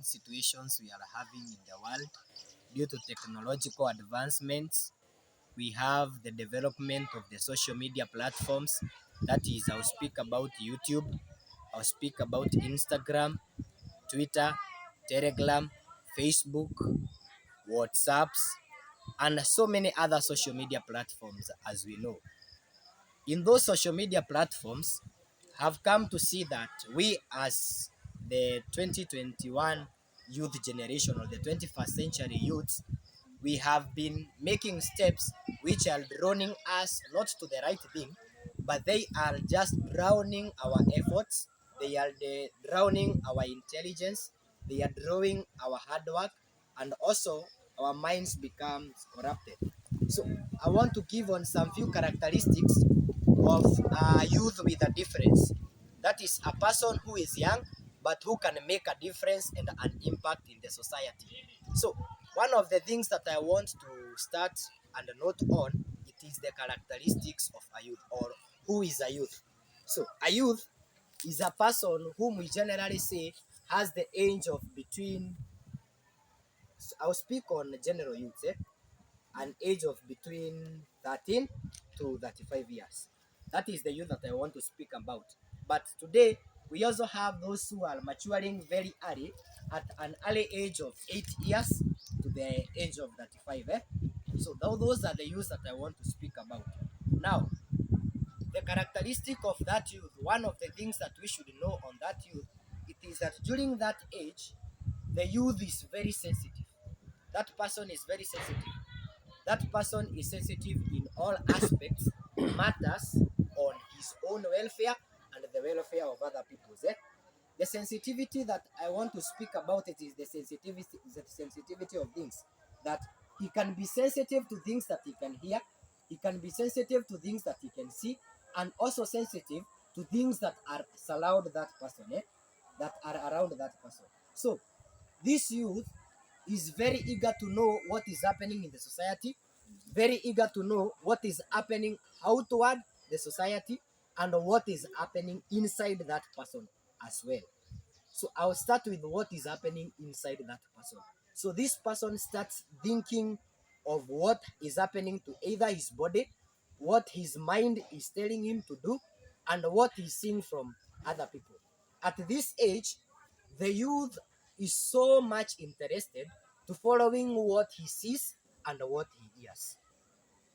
challenging situations we are having in the world due to technological advancements. We have the development of the social media platforms. That is, I'll speak about YouTube, I'll speak about Instagram, Twitter, Telegram, Facebook, WhatsApps, and so many other social media platforms as we know. In those social media platforms, have come to see that we as the 2021 youth generation or the 21st century youths, we have been making steps which are drawing us not to the right thing, but they are just drowning our efforts, they are drowning our intelligence, they are drawing our hard work, and also our minds becomes corrupted. So I want to give on some few characteristics of a youth with a difference. That is a person who is young but who can make a difference and an impact in the society. So one of the things that I want to start and note on, it is the characteristics of a youth, or who is a youth. So a youth is a person whom we generally say has the age of between, I'll speak on general youth, an age of between 13 to 35 years. That is the youth that I want to speak about. But today, we also have those who are maturing very early at an early age of 8 years to the age of 35. So those are the youths that I want to speak about. Now, the characteristic of that youth, one of the things that we should know on that youth, it is that during that age, the youth is very sensitive. That person is very sensitive. That person is sensitive in all aspects, matters on his own welfare and the welfare of other people. The sensitivity that I want to speak about, it is the sensitivity of things. That he can be sensitive to things that he can hear, he can be sensitive to things that he can see, and also sensitive to things that are surround that person, that are around that person. So this youth is very eager to know what is happening in the society, very eager to know what is happening outward the society, and what is happening inside that person as well. So I'll start with what is happening inside that person. So this person starts thinking of what is happening to either his body, what his mind is telling him to do, and what he's seeing from other people. At this age, the youth is so much interested to following what he sees and what he hears.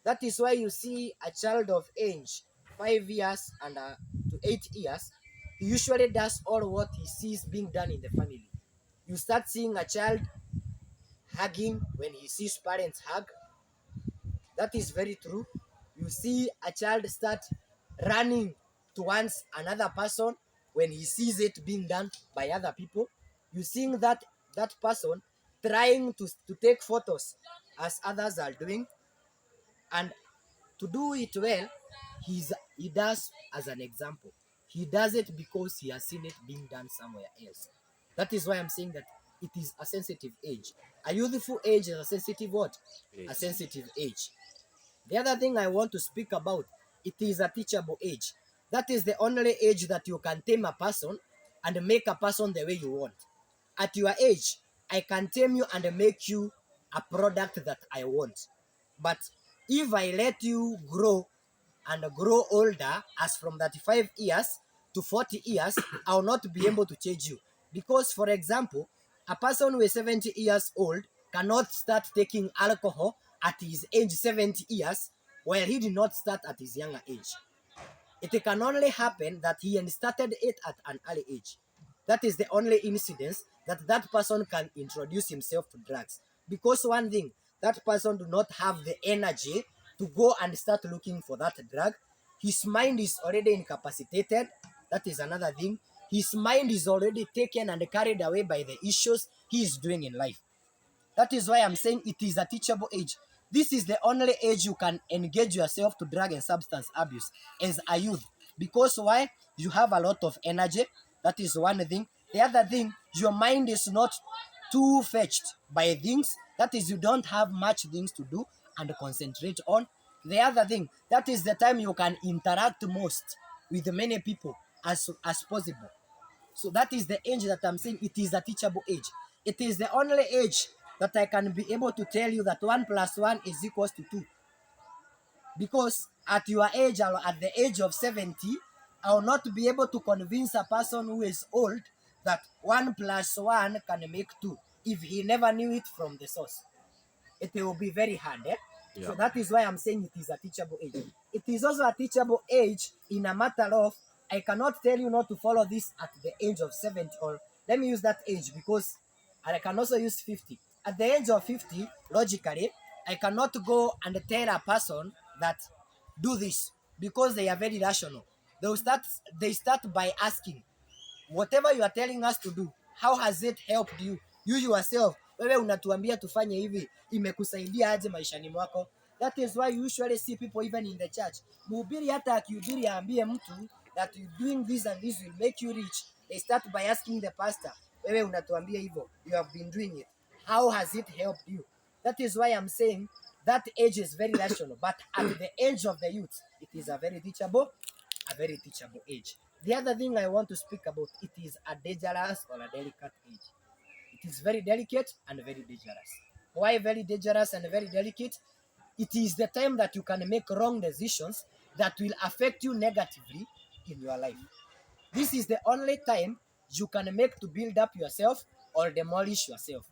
That is why you see a child of age 5 years and to 8 years, he usually does all what he sees being done in the family. You start seeing a child hugging when he sees parents hug. That is very true. You see a child start running towards another person when he sees it being done by other people. You seeing that person trying to take photos as others are doing, and to do it well, he does as an example. He does it because he has seen it being done somewhere else. That is why I'm saying that it is a sensitive age. A youthful age is a sensitive what? A sensitive age. The other thing I want to speak about, it is a teachable age. That is the only age that you can tame a person and make a person the way you want. At your age, I can tame you and make you a product that I want. But if I let you grow and grow older, as from 35 years to 40 years, I will not be able to change you. Because, for example, a person who is 70 years old cannot start taking alcohol at his age 70 years while he did not start at his younger age. It can only happen that he started it at an early age. That is the only incidence that that person can introduce himself to drugs. Because one thing, that person do not have the energy to go and start looking for that drug. His mind is already incapacitated. That is another thing. His mind is already taken and carried away by the issues he is doing in life. That is why I'm saying it is a teachable age. This is the only age you can engage yourself to drug and substance abuse as a youth. Because why? You have a lot of energy. That is one thing. The other thing, your mind is not too fetched by things. That is, you don't have much things to do and concentrate on. The other thing, that is the time you can interact most with many people as possible. So that is the age that I'm saying it is a teachable age. It is the only age that I can be able to tell you that 1 plus 1 is equals to 2. Because at your age, or at the age of 70, I will not be able to convince a person who is old that 1 plus 1 can make 2 if he never knew it from the source. It will be very hard. Yeah. So that is why I'm saying it is a teachable age. It is also a teachable age in a matter of, I cannot tell you not to follow this at the age of 70, or let me use that age because I can also use 50. At the age of 50, logically, I cannot go and tell a person that do this because they are very rational. They start by asking, whatever you are telling us to do, how has it helped you? You yourself, wewe unatuambia tufanye hivi, imekusaidia aje maishani mwako? That is why you usually see people even in the church. Mhubiri hata akihubiri aambie mtu that you doing this and this will make you rich. They start by asking the pastor, wewe unatuambia hivyo, you have been doing it. How has it helped you? That is why I'm saying that age is very rational, but at the age of the youth, it is a very teachable age. The other thing I want to speak about, it is a dangerous or a delicate age. It is very delicate and very dangerous. Why very dangerous and very delicate? It is the time that you can make wrong decisions that will affect you negatively in your life. This is the only time you can make to build up yourself or demolish yourself.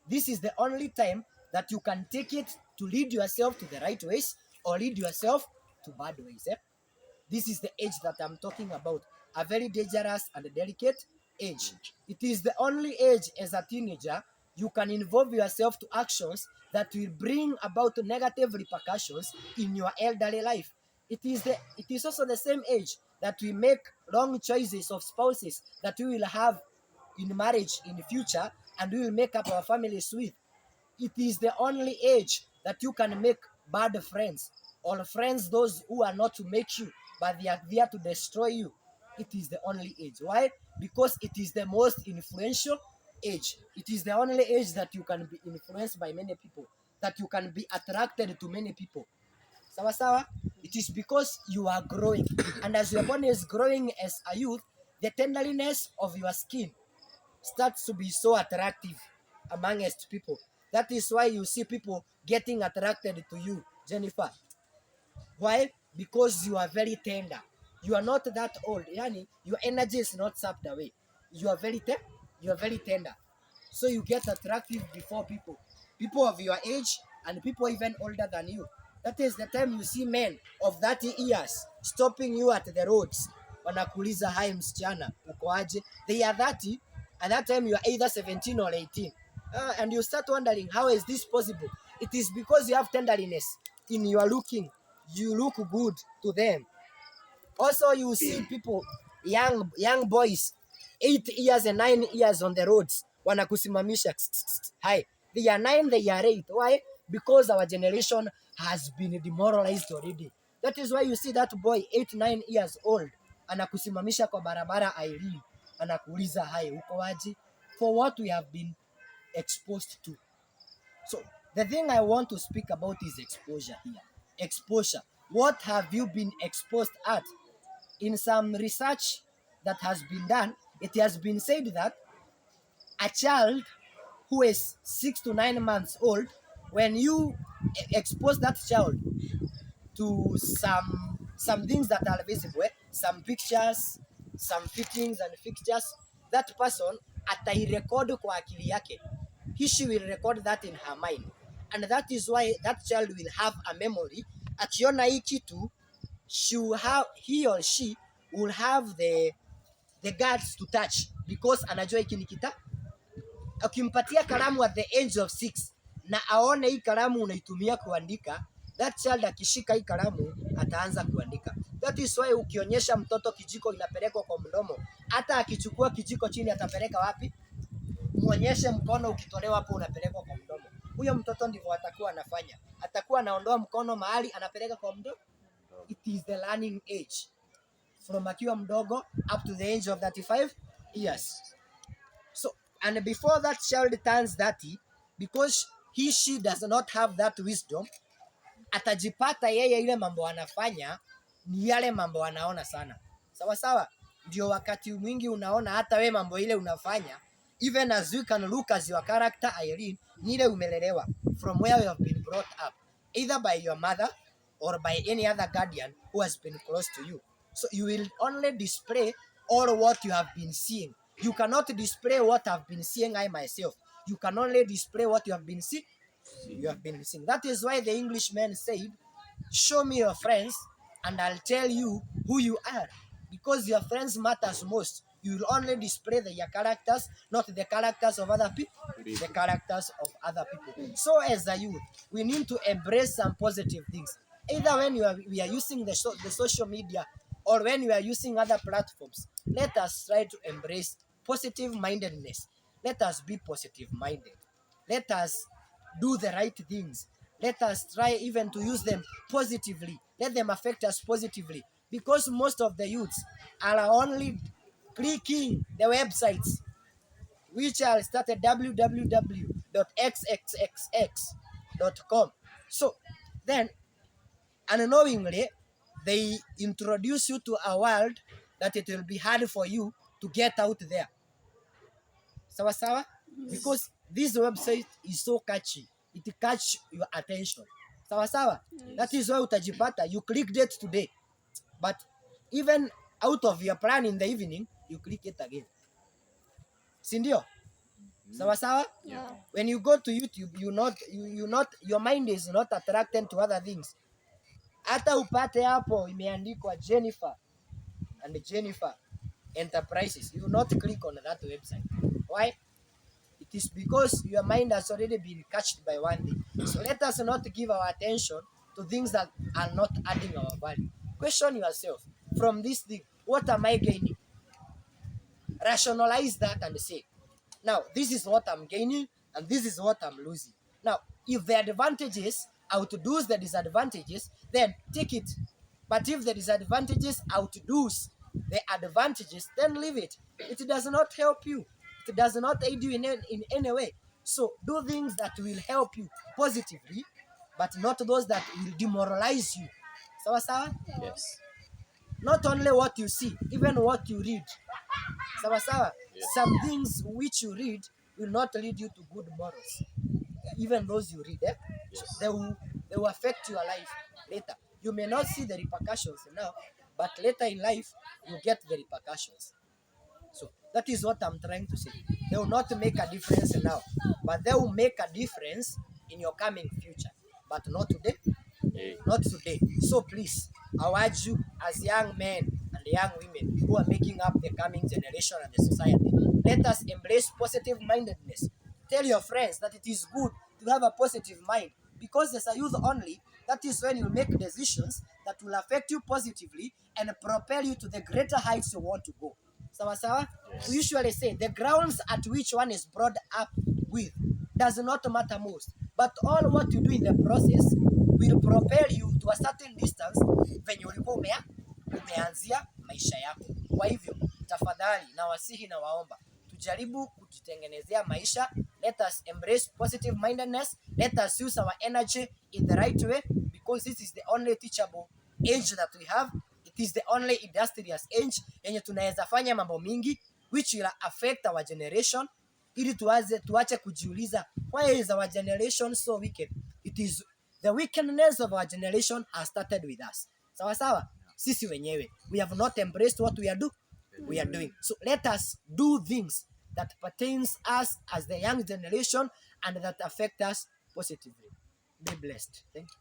This is the only time that you can take it to lead yourself to the right ways or lead yourself to bad ways. This is the age that I'm talking about, a very dangerous and delicate age. It is the only age as a teenager you can involve yourself to actions that will bring about negative repercussions in your elderly life. It is also the same age that we make wrong choices of spouses that we will have in marriage in the future and we will make up our families with. It is the only age that you can make bad friends, or friends those who are not to make you, but they are there to destroy you. It is the only age. Why? Because it is the most influential age. It is the only age that you can be influenced by many people, that you can be attracted to many people. Sawa sawa? It is because you are growing. And as your body is growing as a youth, the tenderness of your skin starts to be so attractive amongst people. That is why you see people getting attracted to you, Jennifer. Why? Because you are very tender. You are not that old. Yani, your energy is not sapped away. You are very tender. So you get attractive before people. People of your age and people even older than you. That is the time you see men of 30 years stopping you at the roads. Wanakuuliza, hi msichana, uko aje? They are 30. At that time you are either 17 or 18. And you start wondering, how is this possible? It is because you have tenderness in your looking. You look good to them. Also, you see people, young boys, 8 years and 9 years on the roads, wanakusimamisha. Hi, they are 9, they are 8. Why? Because our generation has been demoralized already. That is why you see that boy 8, 9 years old anakusimamisha kwa barabara Irene, anakuuliza hi, uko aje? For what we have been exposed to. So the thing I want to speak about is exposure here. Exposure. What have you been exposed at? In some research that has been done, it has been said that a child who is 6 to 9 months old, when you expose that child to some things that are visible, some pictures, some fittings and fixtures, that person atairecord kwa akili yake. She will record that in her mind. And that is why that child will have a memory. Akiona hii kitu, he or she will have the guts to touch, because anajua hiki ni kita. Ukimpatia kalamu at the age of 6 na aone hii kalamu unaitumia kuandika, that child akishika hii kalamu ataanza kuandika. That is why ukionyesha mtoto kijiko inapelekwa kwa mdomo, hata akichukua kijiko chini atapeleka wapi? Muonyeshe mkono ukitolewa hapo unapelekwa kwa mdomo. Huyo mtoto ndivyo atakuwa anafanya. Atakuwa anaondoa mkono mahali anapeleka kwa mdomo. It is the learning age. From akiwa mdogo up to the age of 35 years. So, and before that child turns 30, because she does not have that wisdom, atajipata yeye ile mambo anafanya ni yale mambo anaona sana. Sawa sawa? ndio wakati mwingi unaona hata we mambo ile unafanya, even as you can look as your character Irene, ni ile umelelewa from where you have been brought up either by your mother or by any other guardian who has been close to you. So you will only display all what you have been seeing. You cannot display what I've been seeing I myself. You can only display what you have been seeing. You have been seeing. That is why the Englishman said, show me your friends and I'll tell you who you are. Because your friends matters most. You will only display their characters, not the characters of other people, the characters of other people. So as a youth, we need to embrace some positive things. Either when we are using the social media or when we are using other platforms, let us try to embrace positive mindedness. Let us be positive minded. Let us do the right things. Let us try even to use them positively. Let them affect us positively. Because most of the youths are only clicking the websites which are started www.xxxx.com. So then, unknowingly, they introduce you to a world that it will be hard for you to get out there. Sawa sawa? Because this website is so catchy. It catch your attention. Sawa sawa? That is why utajipata, you clicked it today. But even out of your plan in the evening, you click it again. Sindio? Sawa sawa? Yeah. When you go to YouTube, your mind is not attracted to other things. Hata upate hapo imeandikwa Jennifer and Jennifer Enterprises. You will not click on that website. Why? It is because your mind has already been catched by one thing. So let us not give our attention to things that are not adding our value. Question yourself, from this thing, what am I gaining? Rationalize that and say, now this is what I'm gaining and this is what I'm losing. Now, if the advantages outdoes the disadvantages, then take it. But if the disadvantages outdoes the advantages, then leave it. It does not help you. It does not aid you in any way. So do things that will help you positively, but not those that will demoralize you. Sawa sawa? Yes. Not only what you see, even what you read. Sawa sawa? Yes. Some things which you read will not lead you to good morals. Even those you read, Yes. they will affect your life later. You may not see the repercussions now, but later in life, you get the repercussions. So that is what I'm trying to say. They will not make a difference now, but they will make a difference in your coming future, but not today. Not today. So please, I urge you as young men and young women who are making up the coming generation and the society, let us embrace positive mindedness. Tell your friends that it is good to have a positive mind, because as a youth only, that is when you make decisions that will affect you positively and propel you to the greater heights you want to go. Sawa sawa? Yes. We usually say the grounds at which one is brought up with does not matter most, but all what you do in the process will propel you to a certain distance venye ulikuwa umeanzia maisha yako. Kwa hivyo tafadhali na wasihi na waomba, tujaribu kujitengenezea maisha. Let us embrace positive mindedness. Let us use our energy in the right way, because this is the only teachable age that we have. It is the only industrious age yenye tunaweza fanya mambo mingi which will affect our generation, ili tuache kujiuliza, why is our generation so wicked? It is the wickedness of our generation has started with us. Sawa sawa? Sisi wenyewe, we have not embraced what we are doing. So let us do things that pertains us as the young generation and that affect us positively. Be blessed. Thank you.